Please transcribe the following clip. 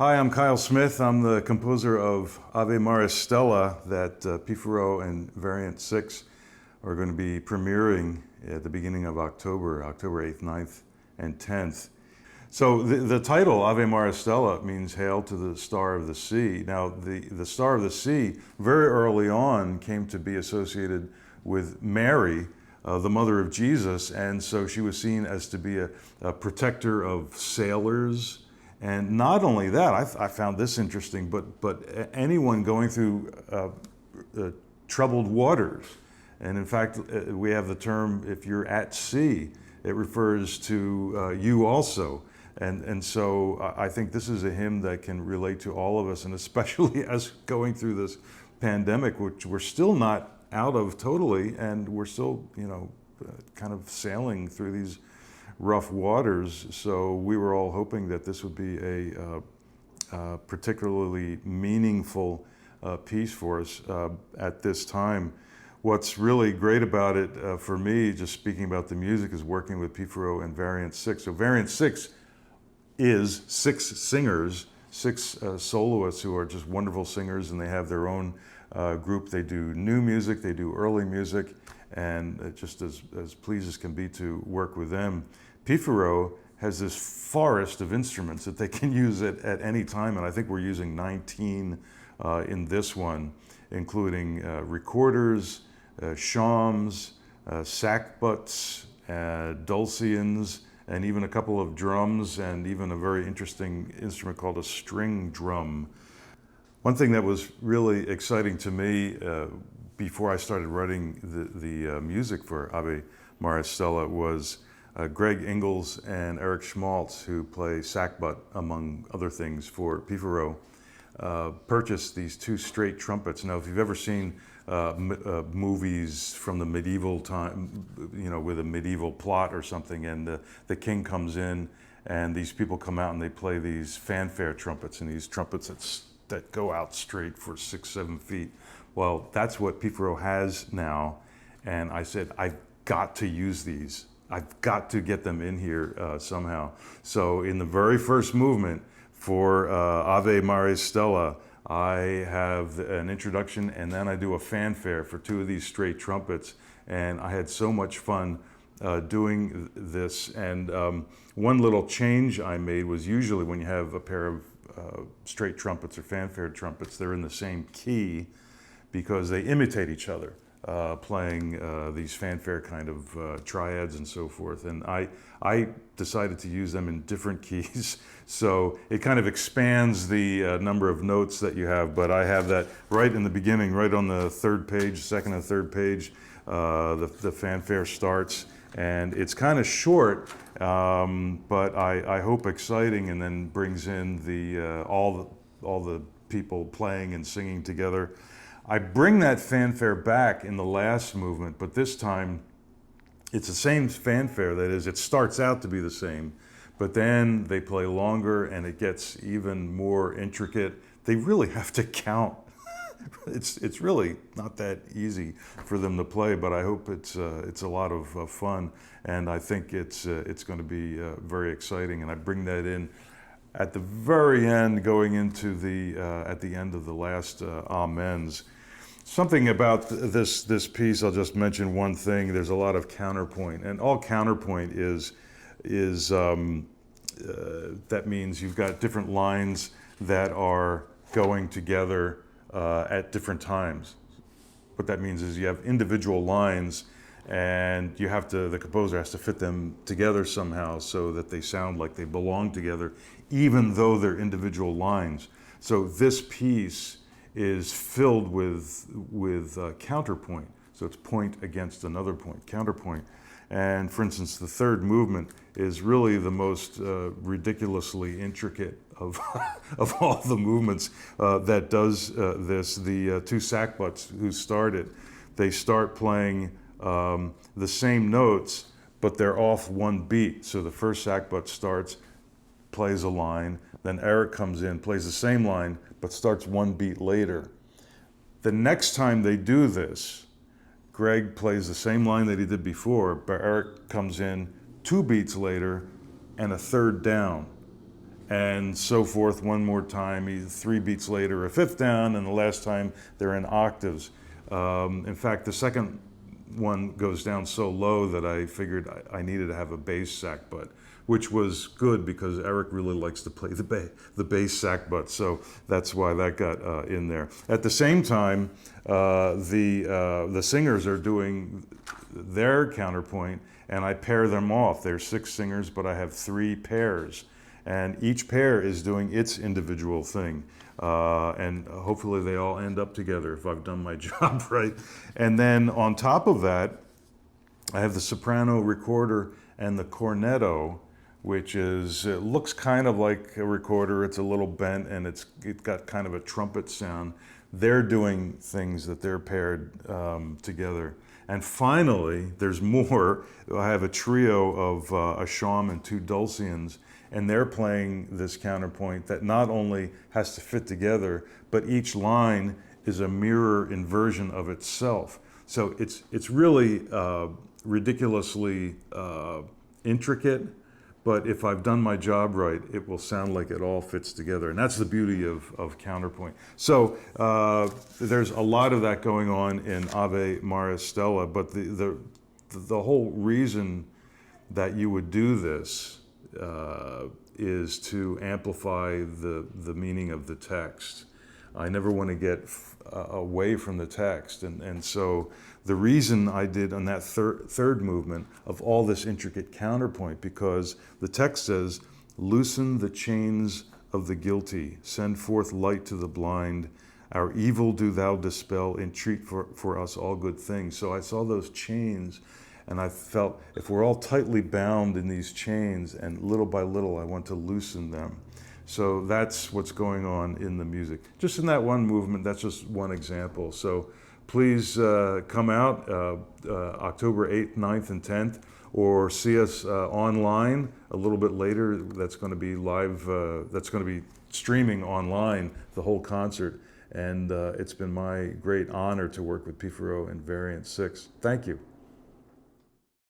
Hi, I'm Kile Smith. I'm the composer of Ave Maris Stella that Piffaro and Variant 6 are going to be premiering at the beginning of October 8th, 9th, and 10th. So the title, Ave Maris Stella, means Hail to the Star of the Sea. Now, the Star of the Sea very early on came to be associated with Mary, the mother of Jesus, and so she was seen as to be a protector of sailors. And not only that, I found this interesting, but anyone going through troubled waters. And in fact, we have the term, if you're at sea, it refers to you also. And so I think this is a hymn that can relate to all of us, and especially as going through this pandemic, which we're still not out of totally, and we're still, kind of sailing through these rough waters. So we were all hoping that this would be a particularly meaningful piece for us at this time. What's really great about it for me, just speaking about the music, is working with Piffaro and Variant 6. So Variant 6 is 6 singers, 6 soloists who are just wonderful singers, and they have their own group. They do new music, they do early music, and just as pleased as can be to work with them. Piffaro has this forest of instruments that they can use at any time, and I think we're using 19 in this one, including recorders, shawms, sackbuts, dulcians, and even a couple of drums, and even a very interesting instrument called a string drum. One thing that was really exciting to me before I started writing the music for Ave Maris Stella was Greg Ingalls and Eric Schmaltz, who play sackbut, among other things, for Piffaro, purchased these 2 straight trumpets. Now, if you've ever seen movies from the medieval time, with a medieval plot or something, and the king comes in, and these people come out and they play these fanfare trumpets, and these trumpets that go out straight for 6-7 feet. Well, that's what Piffaro has now, and I said, I've got to use these. I've got to get them in here somehow. So in the very first movement for Ave Maris Stella, I have an introduction, and then I do a fanfare for 2 of these straight trumpets, and I had so much fun doing this. And one little change I made was, usually when you have a pair of straight trumpets or fanfare trumpets, they're in the same key because they imitate each other, playing these fanfare kind of triads and so forth. And I decided to use them in different keys, so it kind of expands the number of notes that you have. But I have that right in the beginning, right on the 3rd page, 2nd and 3rd page, the fanfare starts, and it's kind of short, but I hope exciting, and then brings in all the people playing and singing together. I bring that fanfare back in the last movement, but this time it's the same fanfare. That is, it starts out to be the same, but then they play longer and it gets even more intricate. They really have to count. It's really not that easy for them to play, but I hope it's a lot of fun, and I think it's going to be very exciting. And I bring that in at the very end, going into at the end of the last amens. Something about this piece, I'll just mention one thing. There's a lot of counterpoint, and all counterpoint is that means you've got different lines that are going together at different times. What that means is you have individual lines, and the composer has to fit them together somehow so that they sound like they belong together, even though they're individual lines. So this piece is filled with counterpoint. So it's point against another point, counterpoint. And for instance, the 3rd movement is really the most ridiculously intricate of all the movements that does this. The 2 sackbuts who start it, they start playing the same notes, but they're off 1 beat. So the first sackbut starts, plays a line, then Eric comes in, plays the same line, but starts 1 beat later. The next time they do this, Greg plays the same line that he did before, but Eric comes in 2 beats later and a 3rd down. and so forth one more time. 3 beats later, a fifth down, and the last time they're in octaves. In fact, the second one goes down so low that I figured I needed to have a bass sack butt, which was good because Eric really likes to play the bass sack butt, so that's why that got in there. At the same time, the singers are doing their counterpoint, and I pair them off. There's 6 singers, but I have 3 pairs, and each pair is doing its individual thing. And hopefully they all end up together if I've done my job right. And then on top of that, I have the soprano recorder and the cornetto, which is, it looks kind of like a recorder. It's a little bent and it's got kind of a trumpet sound. They're doing things that they're paired together. And finally, there's more. I have a trio of a shawm and 2 dulcians, and they're playing this counterpoint that not only has to fit together, but each line is a mirror inversion of itself. So it's really ridiculously intricate, but if I've done my job right, it will sound like it all fits together. And that's the beauty of counterpoint. So there's a lot of that going on in Ave Maris Stella, but the whole reason that you would do this is to amplify the meaning of the text. I never want to get away from the text, and so the reason I did on that third movement of all this intricate counterpoint, because the text says, "Loosen the chains of the guilty, send forth light to the blind, our evil do thou dispel, entreat for us all good things." So I saw those chains, and I felt if we're all tightly bound in these chains, and little by little I want to loosen them. So that's what's going on in the music. Just in that one movement, that's just one example. So please come out October 8th, 9th, and 10th, or see us online a little bit later. That's going to be live, that's going to be streaming online, the whole concert. And it's been my great honor to work with Piffaro and Variant 6. Thank you.